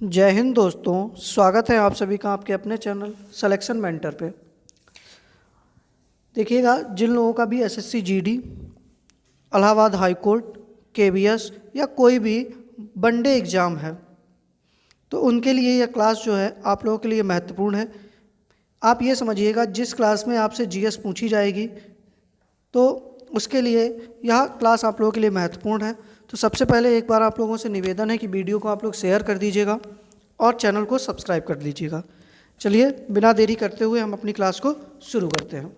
जय हिंद दोस्तों, स्वागत है आप सभी का आपके अपने चैनल सिलेक्शन मेंटर पे। देखिएगा, जिन लोगों का भी SSC GD, Allahabad high court, KVS या कोई भी वनडे एग्ज़ाम है तो उनके लिए यह क्लास जो है आप लोगों के लिए महत्वपूर्ण है। आप ये समझिएगा, जिस क्लास में आपसे जीएस पूछी जाएगी तो उसके लिए यह क्लास आप लोगों के लिए महत्वपूर्ण है। तो सबसे पहले एक बार आप लोगों से निवेदन है कि वीडियो को आप लोग शेयर कर दीजिएगा और चैनल को सब्सक्राइब कर लीजिएगा। चलिए बिना देरी करते हुए हम अपनी क्लास को शुरू करते हैं।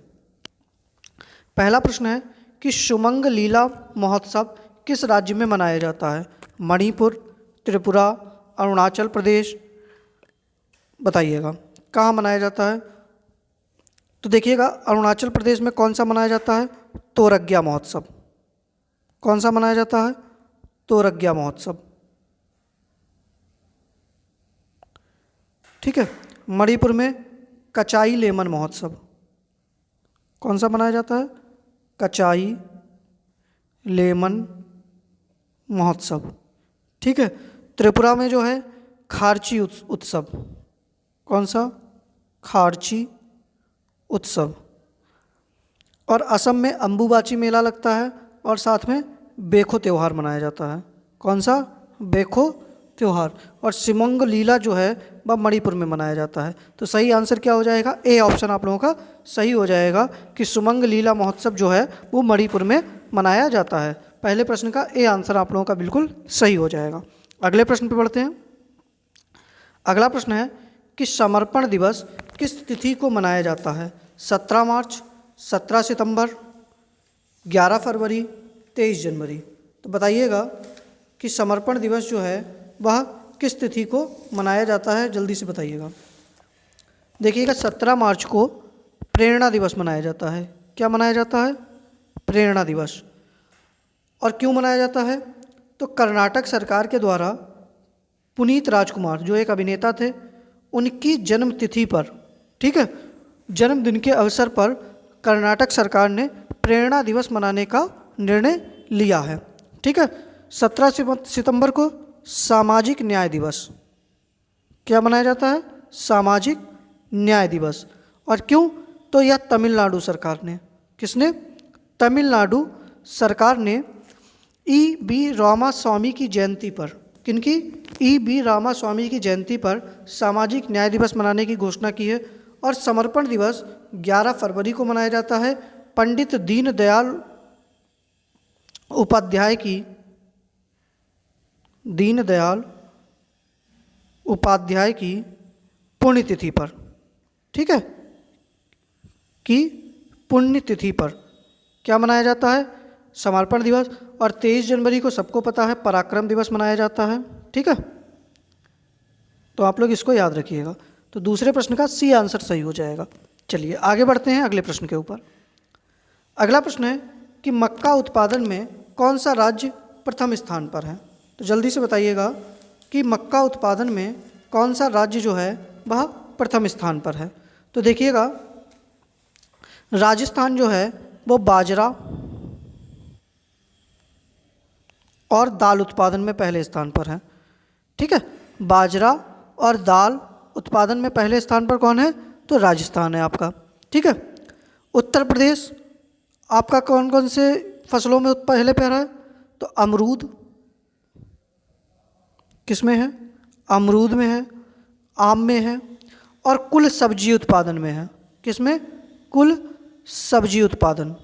पहला प्रश्न है कि सुमंग लीला महोत्सव किस राज्य में मनाया जाता है? मणिपुर, त्रिपुरा, अरुणाचल प्रदेश। बताइएगा कहाँ मनाया जाता है। तो देखिएगा, अरुणाचल प्रदेश में कौन सा मनाया जाता है? तोरग्या महोत्सव। कौन सा मनाया जाता है? तोरग्या महोत्सव। ठीक है। मणिपुर में कचाई लेमन महोत्सव। कौन सा मनाया जाता है? कचाई लेमन महोत्सव। ठीक है। त्रिपुरा में जो है खारची उत्सव। कौन सा? खारची उत्सव। और असम में अम्बुबाची मेला लगता है और साथ में बेखो त्यौहार मनाया जाता है। कौन सा? बेखो त्यौहार। और सुमंग लीला जो है वह मणिपुर में मनाया जाता है। तो सही आंसर क्या हो जाएगा? ए ऑप्शन आप लोगों का सही हो जाएगा कि सुमंग लीला महोत्सव जो है वो मणिपुर में मनाया जाता है। पहले प्रश्न का ए आंसर आप लोगों का बिल्कुल सही हो जाएगा। अगले प्रश्न पे बढ़ते हैं। अगला प्रश्न है कि समर्पण दिवस किस तिथि को मनाया जाता है? 17 मार्च, 17 सितंबर, 11 फरवरी, 23 जनवरी। तो बताइएगा कि समर्पण दिवस जो है वह किस तिथि को मनाया जाता है, जल्दी से बताइएगा। देखिएगा, 17 मार्च को प्रेरणा दिवस मनाया जाता है। क्या मनाया जाता है? प्रेरणा दिवस। और क्यों मनाया जाता है? तो कर्नाटक सरकार के द्वारा पुनीत राजकुमार जो एक अभिनेता थे, उनकी जन्म तिथि पर, ठीक है, जन्मदिन के अवसर पर कर्नाटक सरकार ने प्रेरणा दिवस मनाने का निर्णय लिया है। ठीक है। 17 सितंबर को सामाजिक न्याय दिवस। क्या मनाया जाता है? सामाजिक न्याय दिवस। और क्यों? तो यह तमिलनाडु सरकार ने, किसने? तमिलनाडु सरकार ने ई बी रामास्वामी की जयंती पर, किनकी? ई बी रामास्वामी की जयंती पर सामाजिक न्याय दिवस मनाने की घोषणा की है। और समर्पण दिवस 11 फरवरी को मनाया जाता है। पंडित दीनदयाल उपाध्याय की पुण्यतिथि पर, ठीक है, की पुण्यतिथि पर क्या मनाया जाता है? समर्पण दिवस। और 23 जनवरी को सबको पता है पराक्रम दिवस मनाया जाता है। ठीक है। तो आप लोग इसको याद रखिएगा। तो दूसरे प्रश्न का सी आंसर सही हो जाएगा। चलिए आगे बढ़ते हैं अगले प्रश्न के ऊपर। अगला प्रश्न है कि मक्का उत्पादन में कौन सा राज्य प्रथम स्थान पर है? तो जल्दी से बताइएगा कि मक्का उत्पादन में कौन सा राज्य जो है वह प्रथम स्थान पर है। तो देखिएगा, राजस्थान जो है वो बाजरा और दाल उत्पादन में पहले स्थान पर है। ठीक है। बाजरा और दाल उत्पादन में पहले स्थान पर कौन है? तो राजस्थान है आपका। ठीक है। उत्तर प्रदेश आपका कौन कौन से फसलों में पहले पर है? तो अमरूद, किसमें है? अमरूद में है, आम में है, और कुल सब्जी उत्पादन में है। किसमें? कुल सब्जी उत्पादन।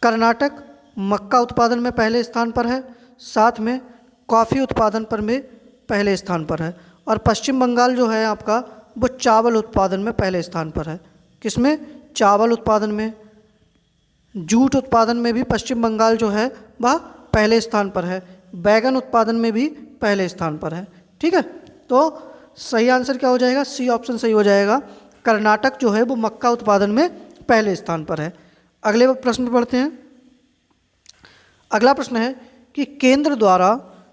कर्नाटक मक्का उत्पादन में पहले स्थान पर है, साथ में कॉफ़ी उत्पादन पर में पहले स्थान पर है। और पश्चिम बंगाल जो है आपका वो चावल उत्पादन में पहले स्थान पर है। किसमें? चावल उत्पादन में। जूट उत्पादन में भी पश्चिम बंगाल जो है वह पहले स्थान पर है। बैगन उत्पादन में भी पहले स्थान पर है। ठीक है। तो सही आंसर क्या हो जाएगा? सी ऑप्शन सही हो जाएगा। कर्नाटक जो है वो मक्का उत्पादन में पहले स्थान पर है। अगले प्रश्न पर बढ़ते हैं। अगला प्रश्न है कि केंद्र द्वारा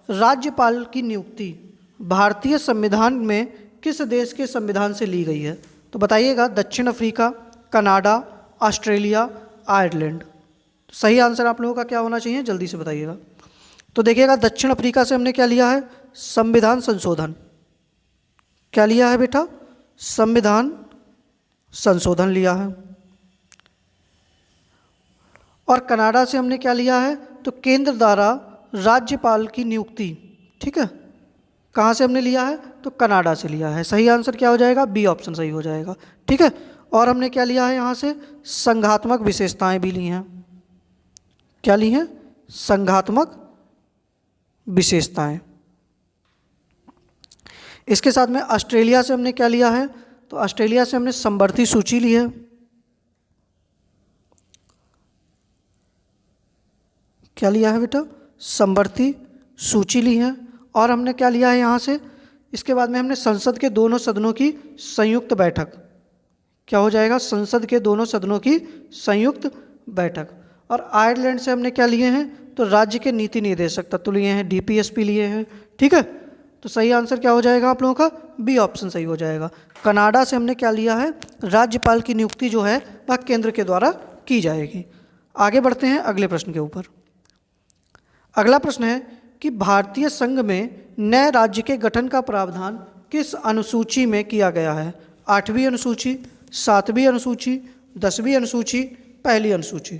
राज्यपाल की नियुक्ति भारतीय संविधान में किस देश के संविधान से ली गई है? तो बताइएगा, दक्षिण अफ्रीका, कनाडा, ऑस्ट्रेलिया, आयरलैंड। सही आंसर आप लोगों का क्या होना चाहिए, जल्दी से बताइएगा। तो देखिएगा, दक्षिण अफ्रीका से हमने क्या लिया है? संविधान संशोधन। क्या लिया है बेटा? संविधान संशोधन लिया है। और कनाडा से हमने क्या लिया है? तो केंद्र द्वारा राज्यपाल की नियुक्ति। ठीक है, कहाँ से हमने लिया है? तो कनाडा से लिया है। सही आंसर क्या हो जाएगा? बी ऑप्शन सही हो जाएगा। ठीक है, और हमने क्या लिया है यहाँ से? संघात्मक विशेषताएं भी ली हैं। क्या ली हैं? संघात्मक विशेषताएं। इसके साथ में ऑस्ट्रेलिया से हमने क्या लिया है? तो ऑस्ट्रेलिया से हमने समवर्ती सूची ली है। क्या लिया है बेटा? समवर्ती सूची ली है। और हमने क्या लिया है यहाँ से? इसके बाद में हमने संसद के दोनों सदनों की संयुक्त बैठक। क्या हो जाएगा? संसद के दोनों सदनों की संयुक्त बैठक। और आयरलैंड से हमने क्या लिए हैं? तो राज्य के नीति निर्देशक तत्व लिए हैं, डीपीएसपी लिए हैं। ठीक है, तो सही आंसर क्या हो जाएगा आप लोगों का? बी ऑप्शन सही हो जाएगा। कनाडा से हमने क्या लिया है? राज्यपाल की नियुक्ति जो है वह केंद्र के द्वारा की जाएगी। आगे बढ़ते हैं अगले प्रश्न के ऊपर। अगला प्रश्न है कि भारतीय संघ में नए राज्य के गठन का प्रावधान किस अनुसूची में किया गया है? 8वीं अनुसूची, 7वीं अनुसूची, 10वीं अनुसूची, पहली अनुसूची।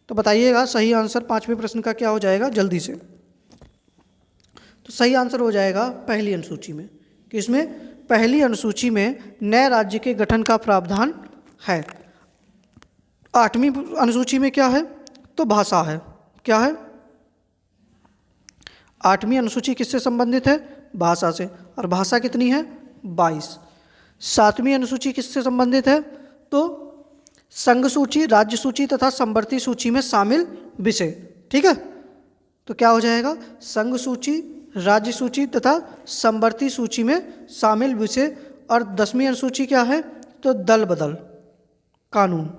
तो बताइएगा सही आंसर 5वें प्रश्न का क्या हो जाएगा जल्दी से। तो सही आंसर हो जाएगा पहली अनुसूची में। किसमें? पहली अनुसूची में नए राज्य के गठन का प्रावधान है। 8वीं अनुसूची में क्या है? तो भाषा है। क्या है? 8वीं अनुसूची किससे संबंधित है? भाषा से। और भाषा कितनी है? 22। 7वीं अनुसूची किससे संबंधित है? तो संघ सूची, राज्य सूची तथा समवर्ती सूची में शामिल विषय। ठीक है, तो क्या हो जाएगा? संघ सूची, राज्य सूची तथा समवर्ती सूची में शामिल विषय। और 10वीं अनुसूची क्या है? तो दल बदल कानून।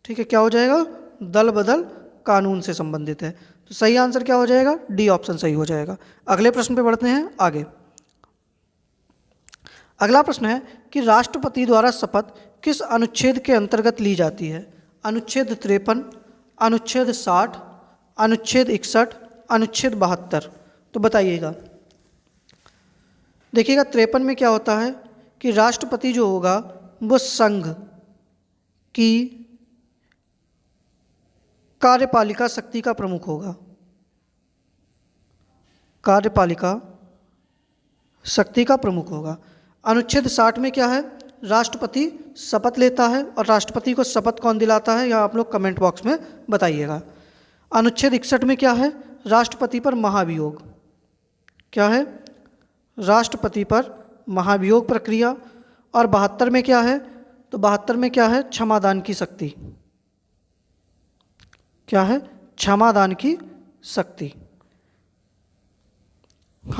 ठीक है, क्या हो जाएगा? दल बदल कानून से संबंधित है। तो सही आंसर क्या हो जाएगा? डी ऑप्शन सही हो जाएगा। अगले प्रश्न पे बढ़ते हैं आगे। अगला प्रश्न है कि राष्ट्रपति द्वारा शपथ किस अनुच्छेद के अंतर्गत ली जाती है? अनुच्छेद 53, अनुच्छेद 60, अनुच्छेद 61, अनुच्छेद 72। तो बताइएगा। देखिएगा 53 में क्या होता है कि राष्ट्रपति जो होगा वो संघ की कार्यपालिका शक्ति का प्रमुख होगा। कार्यपालिका शक्ति का प्रमुख होगा। अनुच्छेद 60 में क्या है? राष्ट्रपति शपथ लेता है। और राष्ट्रपति को शपथ कौन दिलाता है? यहाँ आप लोग कमेंट बॉक्स में बताइएगा। अनुच्छेद 61 में क्या है? राष्ट्रपति पर महाभियोग। क्या है? राष्ट्रपति पर महाभियोग प्रक्रिया। और 72 में क्या है? तो 72 में क्या है? क्षमादान की शक्ति। क्या है? क्षमादान की शक्ति।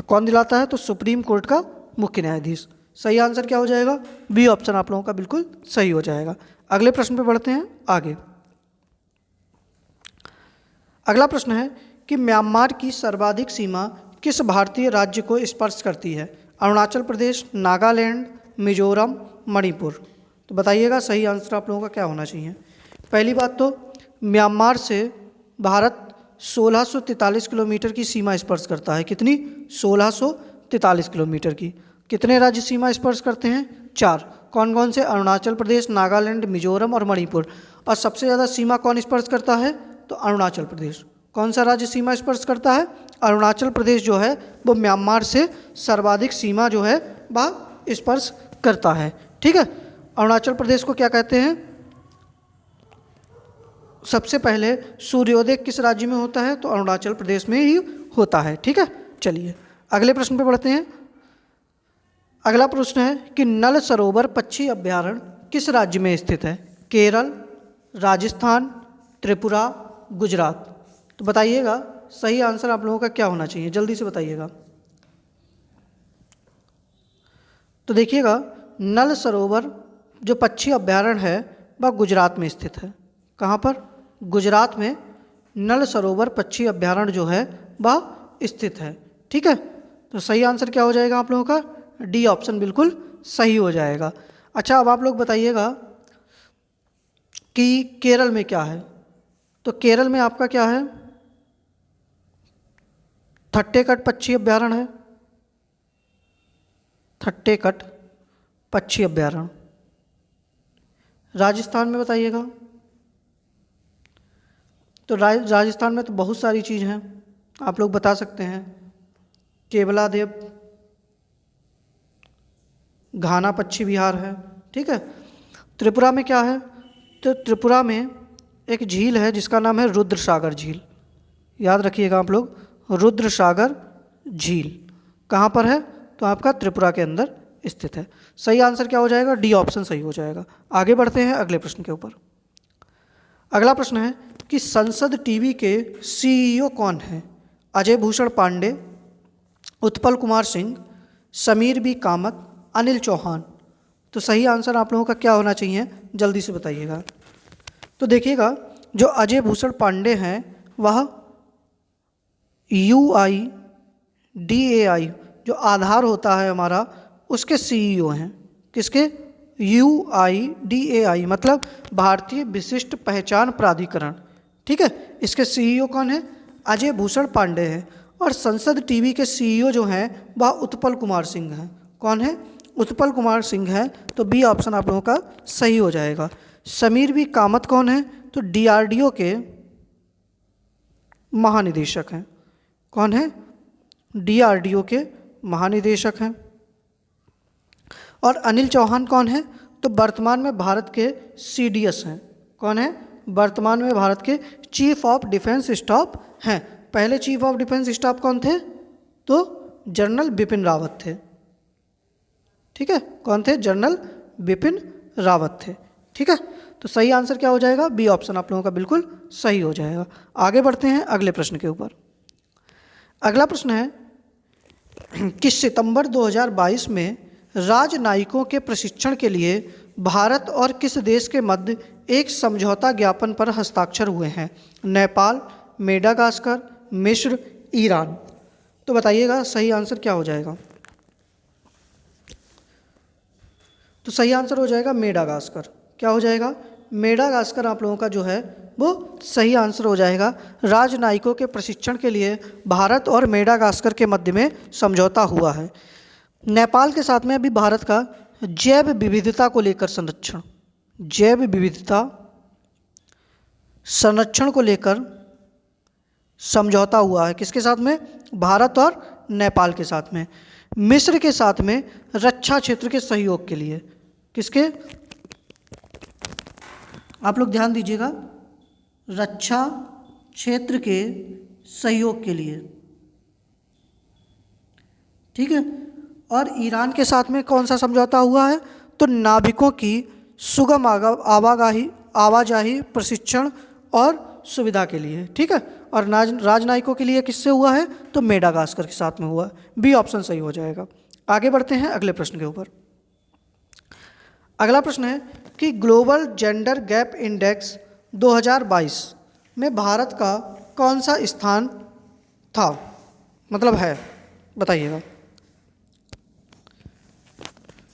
कौन दिलाता है? तो सुप्रीम कोर्ट का मुख्य न्यायाधीश। सही आंसर क्या हो जाएगा? बी ऑप्शन आप लोगों का बिल्कुल सही हो जाएगा। अगले प्रश्न पे बढ़ते हैं आगे। अगला प्रश्न है कि म्यांमार की सर्वाधिक सीमा किस भारतीय राज्य को स्पर्श करती है? अरुणाचल प्रदेश, नागालैंड, मिजोरम, मणिपुर। तो बताइएगा सही आंसर आप लोगों का क्या होना चाहिए। पहली बात तो म्यांमार से भारत 1643 किलोमीटर की सीमा स्पर्श करता है। कितनी? 1643 किलोमीटर की। कितने राज्य सीमा स्पर्श करते हैं? 4। कौन कौन से? अरुणाचल प्रदेश, नागालैंड, मिजोरम और मणिपुर। और सबसे ज़्यादा सीमा कौन स्पर्श करता है? तो अरुणाचल प्रदेश। कौन सा राज्य सीमा स्पर्श करता है? अरुणाचल प्रदेश जो है वो म्यांमार से सर्वाधिक सीमा जो है वह स्पर्श करता है। ठीक है, अरुणाचल प्रदेश को क्या कहते हैं? सबसे पहले सूर्योदय किस राज्य में होता है? तो अरुणाचल प्रदेश में ही होता है। ठीक है, चलिए अगले प्रश्न पे बढ़ते हैं। अगला प्रश्न है कि नल सरोवर पक्षी अभ्यारण्य किस राज्य में स्थित है? केरल, राजस्थान, त्रिपुरा, गुजरात। तो बताइएगा सही आंसर आप लोगों का क्या होना चाहिए, जल्दी से बताइएगा। तो देखिएगा नल सरोवर जो पक्षी अभ्यारण्य है वह गुजरात में स्थित है। कहाँ पर? गुजरात में नल सरोवर पक्षी अभ्यारण्य जो है वह स्थित है। ठीक है, तो सही आंसर क्या हो जाएगा आप लोगों का? डी ऑप्शन बिल्कुल सही हो जाएगा। अच्छा, अब आप लोग बताइएगा कि केरल में क्या है? तो केरल में आपका क्या है? थट्टेकट पक्षी अभ्यारण्य है। थट्टेकट पक्षी अभ्यारण्य। राजस्थान में बताइएगा। तो राजस्थान में तो बहुत सारी चीज़ हैं, आप लोग बता सकते हैं। केवलादेव घाना पक्षी विहार है, ठीक है। त्रिपुरा में क्या है? तो त्रिपुरा में एक झील है जिसका नाम है रुद्र सागर झील। याद रखिएगा आप लोग, रुद्र सागर झील कहाँ पर है? तो आपका त्रिपुरा के अंदर स्थित है। सही आंसर क्या हो जाएगा? डी ऑप्शन सही हो जाएगा। आगे बढ़ते हैं अगले प्रश्न के ऊपर। अगला प्रश्न है कि संसद टीवी के सीईओ कौन है? अजय भूषण पांडे, उत्पल कुमार सिंह, समीर बी कामत, अनिल चौहान। तो सही आंसर आप लोगों का क्या होना चाहिए? जल्दी से बताइएगा। तो देखिएगा, जो अजय भूषण पांडे हैं वह UIDAI जो आधार होता है हमारा, उसके सीईओ हैं। किसके? UIDAI मतलब भारतीय विशिष्ट पहचान प्राधिकरण, ठीक है। इसके सीईओ कौन है? अजय भूषण पांडे हैं। और संसद टीवी के सीईओ जो हैं वह उत्पल कुमार सिंह हैं। कौन है? उत्पल कुमार सिंह है। तो बी ऑप्शन आप लोगों का सही हो जाएगा। समीर बी कामत कौन है? तो DRDO के महानिदेशक हैं। कौन है? DRDO के महानिदेशक हैं। और अनिल चौहान कौन है? तो वर्तमान में भारत के CDS हैं। कौन है? वर्तमान में भारत के चीफ ऑफ डिफेंस स्टाफ हैं। पहले चीफ ऑफ डिफेंस स्टाफ कौन थे? तो जनरल बिपिन रावत थे, ठीक है। कौन थे? जनरल बिपिन रावत थे, ठीक है। तो सही आंसर क्या हो जाएगा? बी ऑप्शन आप लोगों का बिल्कुल सही हो जाएगा। आगे बढ़ते हैं अगले प्रश्न के ऊपर। अगला प्रश्न है कि सितंबर 2022 में राजनयिकों के प्रशिक्षण के लिए भारत और किस देश के मध्य एक समझौता ज्ञापन पर हस्ताक्षर हुए हैं? नेपाल, मेडागास्कर, मिस्र, ईरान। तो बताइएगा सही आंसर क्या हो जाएगा? तो सही आंसर हो जाएगा मेडागास्कर। क्या हो जाएगा? मेडागास्कर आप लोगों का जो है वो सही आंसर हो जाएगा। राजनयिकों के प्रशिक्षण के लिए भारत और मेडागास्कर के मध्य में समझौता हुआ है। नेपाल के साथ में अभी भारत का जैव विविधता को लेकर जैव विविधता संरक्षण को लेकर समझौता हुआ है। किसके साथ में? भारत और नेपाल के साथ में। मिस्र के साथ में रक्षा क्षेत्र के सहयोग के लिए। किसके? आप लोग ध्यान दीजिएगा, रक्षा क्षेत्र के सहयोग के लिए, ठीक है। और ईरान के साथ में कौन सा समझौता हुआ है? तो नाविकों की सुगम आवाजाही, प्रशिक्षण और सुविधा के लिए, ठीक है। और राजनयिकों के लिए किससे हुआ है? तो मेडागास्कर के साथ में हुआ है। बी ऑप्शन सही हो जाएगा। आगे बढ़ते हैं अगले प्रश्न के ऊपर। अगला प्रश्न है कि ग्लोबल जेंडर गैप इंडेक्स 2022 में भारत का कौन सा स्थान था, मतलब है? बताइएगा।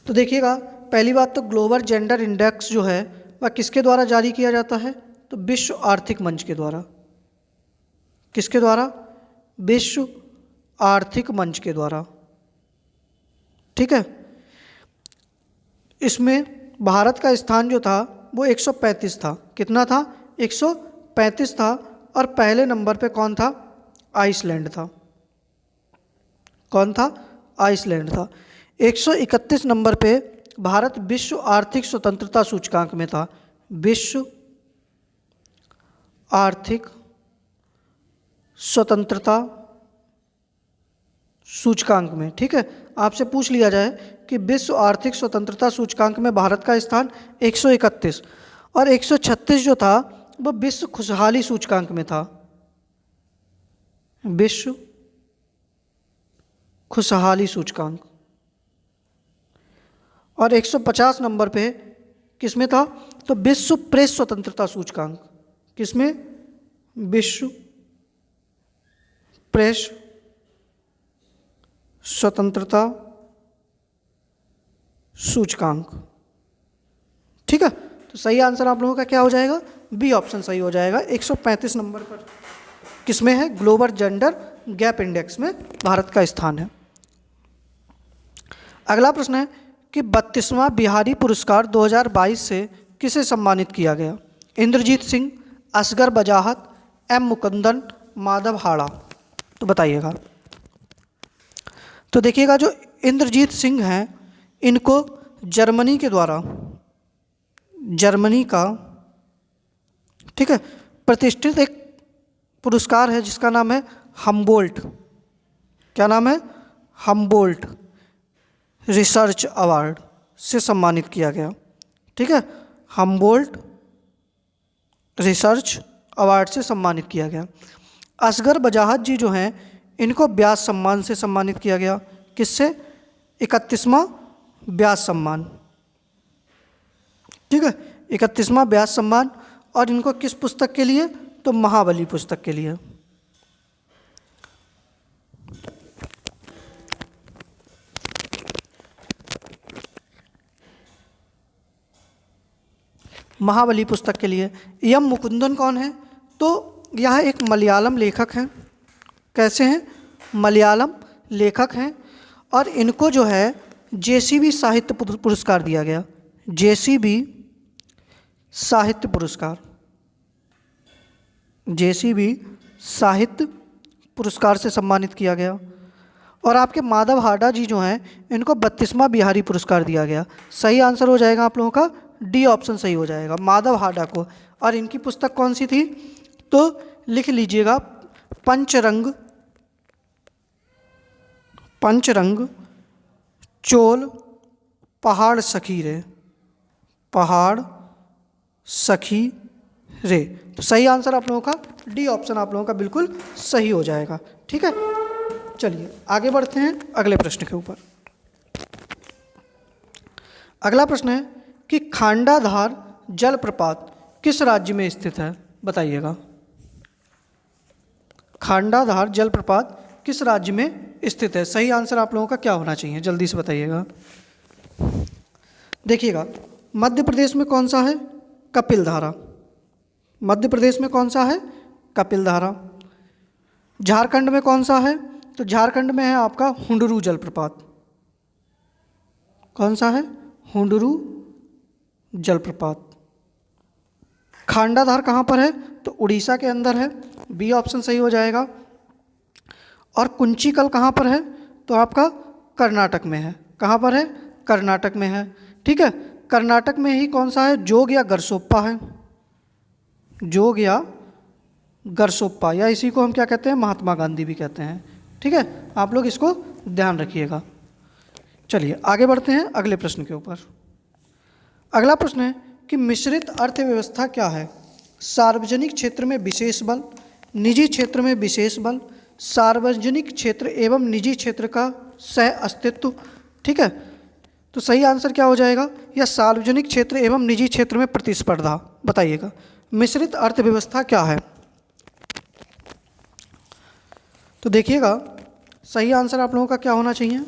तो देखिएगा, पहली बात तो ग्लोबल जेंडर इंडेक्स जो है वह किसके द्वारा जारी किया जाता है? तो विश्व आर्थिक मंच के द्वारा। किसके द्वारा? विश्व आर्थिक मंच के द्वारा, ठीक है। इसमें भारत का स्थान जो था वो 135 था। कितना था? 135 था। और पहले नंबर पे कौन था? आइसलैंड था। कौन था? आइसलैंड था। 131 नंबर पे भारत विश्व आर्थिक स्वतंत्रता सूचकांक में था। विश्व आर्थिक स्वतंत्रता सूचकांक में, ठीक है। आपसे पूछ लिया जाए कि विश्व आर्थिक स्वतंत्रता सूचकांक में भारत का स्थान 131 और 136 जो था वो विश्व खुशहाली सूचकांक में था। विश्व खुशहाली सूचकांक। और 150 नंबर पे किस में था? तो विश्व प्रेस स्वतंत्रता सूचकांक। किसमें? विश्व प्रेस स्वतंत्रता सूचकांक, ठीक है। तो सही आंसर आप लोगों का क्या हो जाएगा? बी ऑप्शन सही हो जाएगा। 135 नंबर पर किसमें है? ग्लोबल जेंडर गैप इंडेक्स में भारत का स्थान है। अगला प्रश्न है कि 32वां बिहारी पुरस्कार 2022 से किसे सम्मानित किया गया? इंद्रजीत सिंह, असगर बजाहत, एम मुकुंदन, माधव हाड़ा। तो बताइएगा। तो देखिएगा, जो इंद्रजीत सिंह हैं इनको जर्मनी के द्वारा, जर्मनी का, ठीक है, प्रतिष्ठित एक पुरस्कार है जिसका नाम है हम्बोल्ट। क्या नाम है? हम्बोल्ट रिसर्च अवार्ड से सम्मानित किया गया। ठीक है, हम्बोल्ट रिसर्च अवार्ड से सम्मानित किया गया। असगर बजाहत जी जो हैं इनको व्यास सम्मान से सम्मानित किया गया। किससे? 31वां व्यास सम्मान। ठीक है, 31वां व्यास सम्मान। और इनको किस पुस्तक के लिए? तो महाबली पुस्तक के लिए। महाबली पुस्तक के लिए। एम मुकुंदन कौन है? तो यह एक मलयालम लेखक हैं। कैसे हैं? मलयालम लेखक हैं। और इनको जो है जेसीबी साहित्य पुरस्कार दिया गया। जेसीबी साहित्य पुरस्कार, जेसीबी साहित्य पुरस्कार से सम्मानित किया गया। और आपके माधव हाड़ा जी जो हैं इनको 32वां बिहारी पुरस्कार दिया गया। सही आंसर हो जाएगा आप लोगों का डी ऑप्शन सही हो जाएगा, माधव हाड़ा को। और इनकी पुस्तक कौन सी थी? तो लिख लीजिएगा, पंचरंग, पंचरंग चोल पहाड़ सखी रे, पहाड़ सखी रे। तो सही आंसर आप लोगों का डी ऑप्शन आप लोगों का बिल्कुल सही हो जाएगा। ठीक है, चलिए आगे बढ़ते हैं अगले प्रश्न के ऊपर। अगला प्रश्न है कि खांडाधार जलप्रपात किस राज्य में स्थित है? बताइएगा। खांडाधार जलप्रपात किस राज्य में स्थित है? सही आंसर आप लोगों का क्या होना चाहिए? जल्दी से बताइएगा। देखिएगा, मध्य प्रदेश में कौन सा है? कपिलधारा। मध्य प्रदेश में कौन सा है? कपिलधारा। झारखंड में कौन सा है? तो झारखंड में है आपका हुंडरू जलप्रपात। कौन सा है? हुंडरू जलप्रपात। खांडाधार कहाँ पर है? तो उड़ीसा के अंदर है, बी ऑप्शन सही हो जाएगा। और कुंचिकल कहाँ पर है? तो आपका कर्नाटक में है। कहाँ पर है? कर्नाटक में है। ठीक है, कर्नाटक में ही कौन सा है? जोग या गरसोप्पा है। जोग या गरसोप्पा, या इसी को हम क्या कहते हैं? महात्मा गांधी भी कहते हैं। ठीक है, आप लोग इसको ध्यान रखिएगा। चलिए आगे बढ़ते हैं अगले प्रश्न के ऊपर। अगला प्रश्न है कि मिश्रित अर्थव्यवस्था क्या है? सार्वजनिक क्षेत्र में विशेष बल, निजी क्षेत्र में विशेष बल, सार्वजनिक क्षेत्र एवं निजी क्षेत्र का सह अस्तित्व। ठीक है, तो सही आंसर क्या हो जाएगा? या सार्वजनिक क्षेत्र एवं निजी क्षेत्र में प्रतिस्पर्धा। बताइएगा, मिश्रित अर्थव्यवस्था क्या है? तो देखिएगा, सही आंसर आप लोगों का क्या होना चाहिए?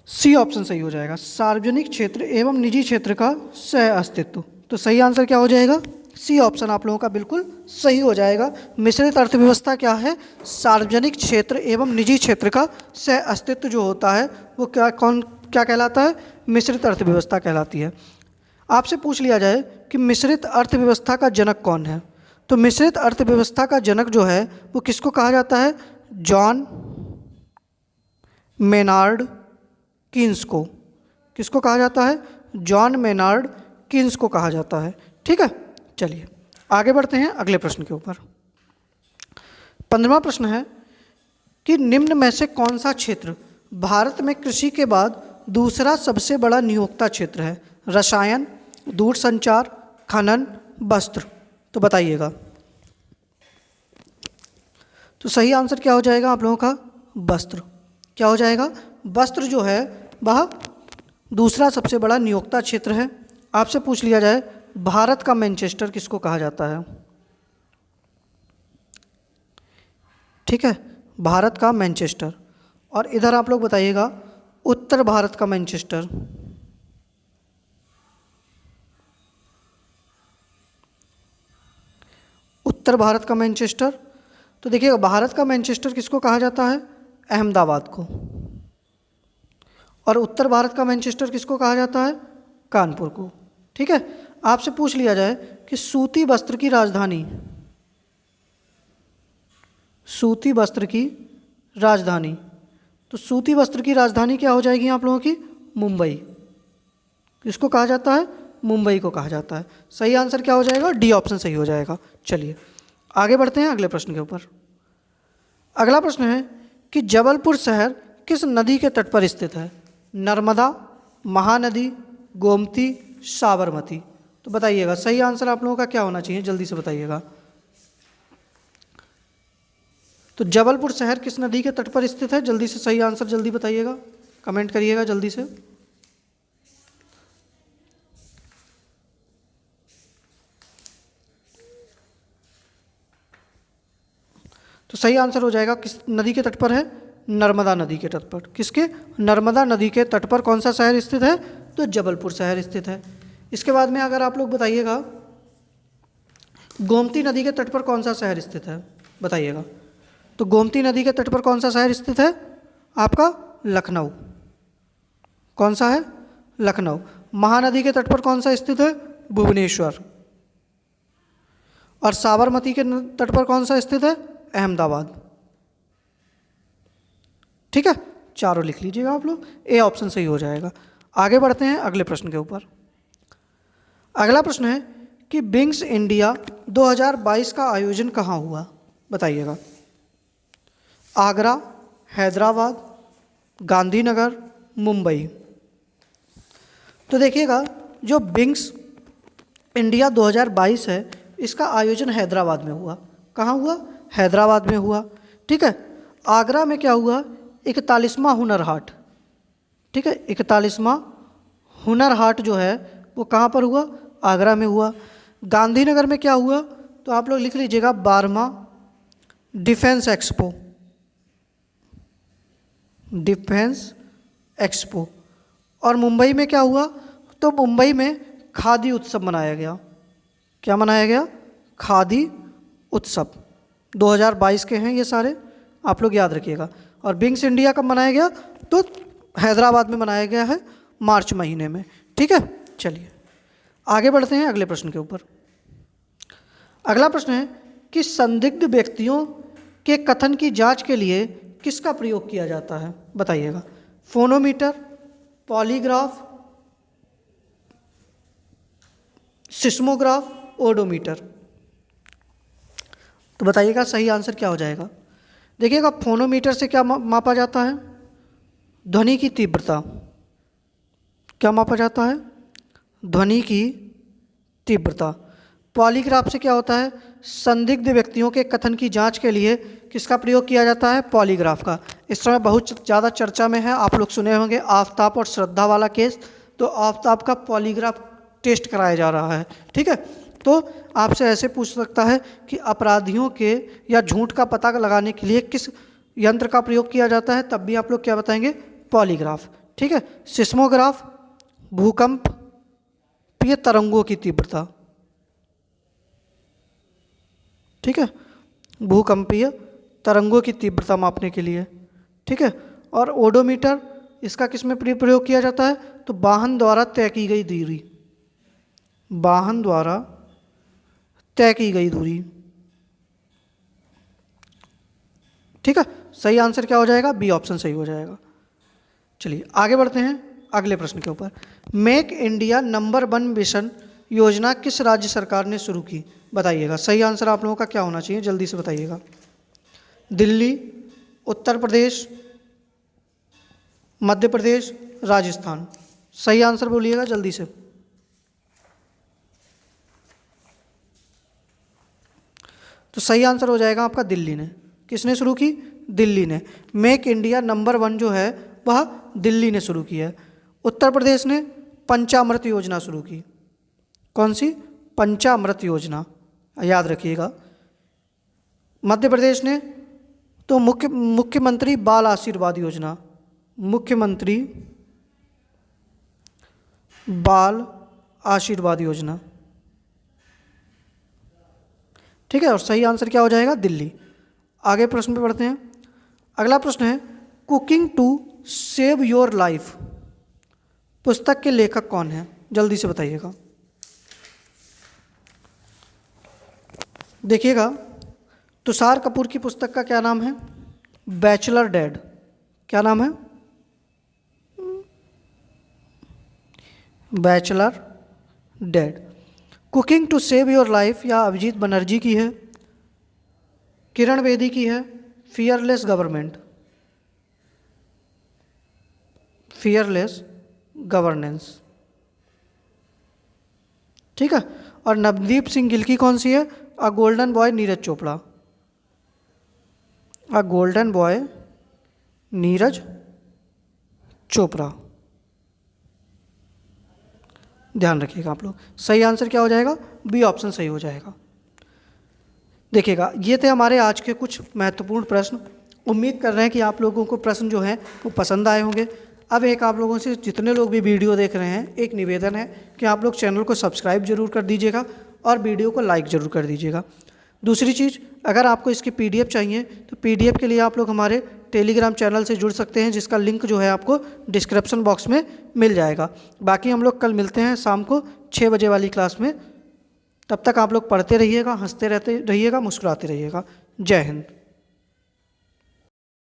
सी ऑप्शन सही हो जाएगा, सार्वजनिक क्षेत्र एवं निजी क्षेत्र का सह अस्तित्व। तो सही आंसर क्या हो जाएगा? सी ऑप्शन आप लोगों का बिल्कुल सही हो जाएगा। मिश्रित अर्थव्यवस्था क्या है? सार्वजनिक क्षेत्र एवं निजी क्षेत्र का सह अस्तित्व जो होता है वो क्या कहलाता है? मिश्रित अर्थव्यवस्था कहलाती है। आपसे पूछ लिया जाए कि मिश्रित अर्थव्यवस्था का जनक कौन है? तो मिश्रित अर्थव्यवस्था का जनक जो है वो किसको कहा जाता है? जॉन मेनार्ड कीन्स को। किसको कहा जाता है? जॉन मेनार्ड कीन्स को कहा जाता है। ठीक है, चलिए आगे बढ़ते हैं अगले प्रश्न के ऊपर। 15वां प्रश्न है कि निम्न में से कौन सा क्षेत्र भारत में कृषि के बाद दूसरा सबसे बड़ा नियोक्ता क्षेत्र है? रसायन, दूरसंचार, खनन, वस्त्र। तो बताइएगा। तो सही आंसर क्या हो जाएगा आप लोगों का? वस्त्र। क्या हो जाएगा? वस्त्र जो है वह दूसरा सबसे बड़ा नियोक्ता क्षेत्र है। आपसे पूछ लिया जाए भारत का मैनचेस्टर किसको कहा जाता है? ठीक है, भारत का मैनचेस्टर। और इधर आप लोग बताइएगा उत्तर भारत का मैनचेस्टर। उत्तर भारत का मैनचेस्टर। तो देखिएगा, भारत का मैनचेस्टर किसको कहा जाता है? अहमदाबाद को। और उत्तर भारत का मैनचेस्टर किसको कहा जाता है? कानपुर को। ठीक है, आपसे पूछ लिया जाए कि सूती वस्त्र की राजधानी, सूती वस्त्र की राजधानी, तो सूती वस्त्र की राजधानी क्या हो जाएगी आप लोगों की? मुंबई। किसको कहा जाता है? मुंबई को कहा जाता है। सही आंसर क्या हो जाएगा? डी ऑप्शन सही हो जाएगा। चलिए आगे बढ़ते हैं अगले प्रश्न के ऊपर। अगला प्रश्न है कि जबलपुर शहर किस नदी के तट पर स्थित है? नर्मदा, महानदी, गोमती, साबरमती। तो बताइएगा सही आंसर आप लोगों का क्या होना चाहिए, जल्दी से बताइएगा। तो जबलपुर शहर किस नदी के तट पर स्थित है? जल्दी से सही आंसर जल्दी बताइएगा, कमेंट करिएगा जल्दी से। तो सही आंसर हो जाएगा किस नदी के तट पर है? नर्मदा नदी के तट पर। किसके? नर्मदा नदी के तट पर कौन सा शहर स्थित है? तो जबलपुर शहर स्थित है। इसके बाद में अगर आप लोग बताइएगा गोमती नदी के तट पर कौन सा शहर स्थित है, बताइएगा। तो गोमती नदी के तट पर कौन सा शहर स्थित है? आपका लखनऊ। कौन सा है? लखनऊ। महानदी के तट पर कौन सा स्थित है? भुवनेश्वर। और साबरमती के तट पर कौन सा स्थित है? अहमदाबाद। ठीक है, चारों लिख लीजिएगा आप लोग, ए ऑप्शन सही हो जाएगा। आगे बढ़ते हैं अगले प्रश्न के ऊपर। अगला प्रश्न है कि विंग्स इंडिया 2022 का आयोजन कहाँ हुआ, बताइएगा। आगरा, हैदराबाद, गांधीनगर, मुंबई। तो देखिएगा जो विंग्स इंडिया 2022 है इसका आयोजन हैदराबाद में हुआ। कहाँ हुआ? हैदराबाद में हुआ। ठीक है, आगरा में क्या हुआ? 41वां हुनर हाट। ठीक है, 41वां हुनर हाट जो है वो कहाँ पर हुआ? आगरा में हुआ। गांधीनगर में क्या हुआ? तो आप लोग लिख लीजिएगा 12वां डिफेंस एक्सपो, डिफेंस एक्सपो। और मुंबई में क्या हुआ? तो मुंबई में खादी उत्सव मनाया गया। क्या मनाया गया? खादी उत्सव। 2022 के हैं ये सारे, आप लोग याद रखिएगा। और विंग्स इंडिया कब मनाया गया? तो हैदराबाद में मनाया गया है मार्च महीने में। ठीक है, चलिए आगे बढ़ते हैं अगले प्रश्न के ऊपर। अगला प्रश्न है कि संदिग्ध व्यक्तियों के कथन की जांच के लिए किसका प्रयोग किया जाता है, बताइएगा। फोनोमीटर, पॉलीग्राफ, सिस्मोग्राफ, ओडोमीटर। तो बताइएगा सही आंसर क्या हो जाएगा। देखिएगा फोनोमीटर से क्या मापा जाता है? ध्वनि की तीव्रता। क्या मापा जाता है? ध्वनि की तीव्रता। पॉलीग्राफ से क्या होता है? संदिग्ध व्यक्तियों के कथन की जांच के लिए किसका प्रयोग किया जाता है? पॉलीग्राफ का। इस समय बहुत ज़्यादा चर्चा में है, आप लोग सुने होंगे आफताब और श्रद्धा वाला केस। तो आफताब का पॉलीग्राफ टेस्ट कराया जा रहा है। ठीक है, तो आपसे ऐसे पूछ सकता है कि अपराधियों के या झूठ का पता लगाने के लिए किस यंत्र का प्रयोग किया जाता है, तब भी आप लोग क्या बताएंगे? पॉलीग्राफ। ठीक है, सिस्मोग्राफ भूकंपीय तरंगों की तीव्रता। ठीक है, भूकंपीय तरंगों की तीव्रता मापने के लिए। ठीक है, और ओडोमीटर इसका किस में प्रयोग किया जाता है? तो वाहन द्वारा तय की गई दूरी, वाहन द्वारा तय की गई दूरी। ठीक है, सही आंसर क्या हो जाएगा? बी ऑप्शन सही हो जाएगा। चलिए आगे बढ़ते हैं अगले प्रश्न के ऊपर। मेक इंडिया नंबर 1 मिशन योजना किस राज्य सरकार ने शुरू की, बताइएगा। सही आंसर आप लोगों का क्या होना चाहिए, जल्दी से बताइएगा। दिल्ली, उत्तर प्रदेश, मध्य प्रदेश, राजस्थान। सही आंसर बोलिएगा जल्दी से। तो सही आंसर हो जाएगा आपका दिल्ली ने। किसने शुरू की? दिल्ली ने। मेक इंडिया नंबर 1 जो है वह दिल्ली ने शुरू की है। उत्तर प्रदेश ने पंचामृत योजना शुरू की। कौन सी? पंचामृत योजना, याद रखिएगा। मध्य प्रदेश ने तो मुख्यमंत्री बाल आशीर्वाद योजना, मुख्यमंत्री बाल आशीर्वाद योजना। ठीक है, और सही आंसर क्या हो जाएगा? दिल्ली। आगे प्रश्न पे बढ़ते हैं। अगला प्रश्न है cooking to save your life पुस्तक के लेखक कौन है? जल्दी से बताइएगा। देखिएगा, तुषार कपूर की पुस्तक का क्या नाम है? Bachelor dad. क्या नाम है? Bachelor dad. Cooking to save your life या अभिजीत बनर्जी की है, किरण बेदी की है, फियरलेस गवर्नमेंट, फियरलेस गवर्नेंस। ठीक है। और नवदीप सिंह गिल की कौन सी है? अ गोल्डन बॉय नीरज चोपड़ा। अ गोल्डन बॉय नीरज चोपड़ा। ध्यान रखिएगा आप लोग। सही आंसर क्या हो जाएगा? बी ऑप्शन सही हो जाएगा। देखिएगा, ये थे हमारे आज के कुछ महत्वपूर्ण प्रश्न। उम्मीद कर रहे हैं कि आप लोगों को प्रश्न जो हैं वो पसंद आए होंगे। अब एक आप लोगों से, जितने लोग भी वीडियो देख रहे हैं, एक निवेदन है कि आप लोग चैनल को सब्सक्राइब जरूर कर दीजिएगा और वीडियो को लाइक ज़रूर कर दीजिएगा। दूसरी चीज़, अगर आपको इसकी PDF चाहिए तो PDF के लिए आप लोग हमारे टेलीग्राम चैनल से जुड़ सकते हैं, जिसका लिंक जो है आपको डिस्क्रिप्शन बॉक्स में मिल जाएगा। बाकी हम लोग कल मिलते हैं शाम को 6 बजे वाली क्लास में। तब तक आप लोग पढ़ते रहिएगा, हंसते रहते रहिएगा, मुस्कुराते रहिएगा। जय हिंद।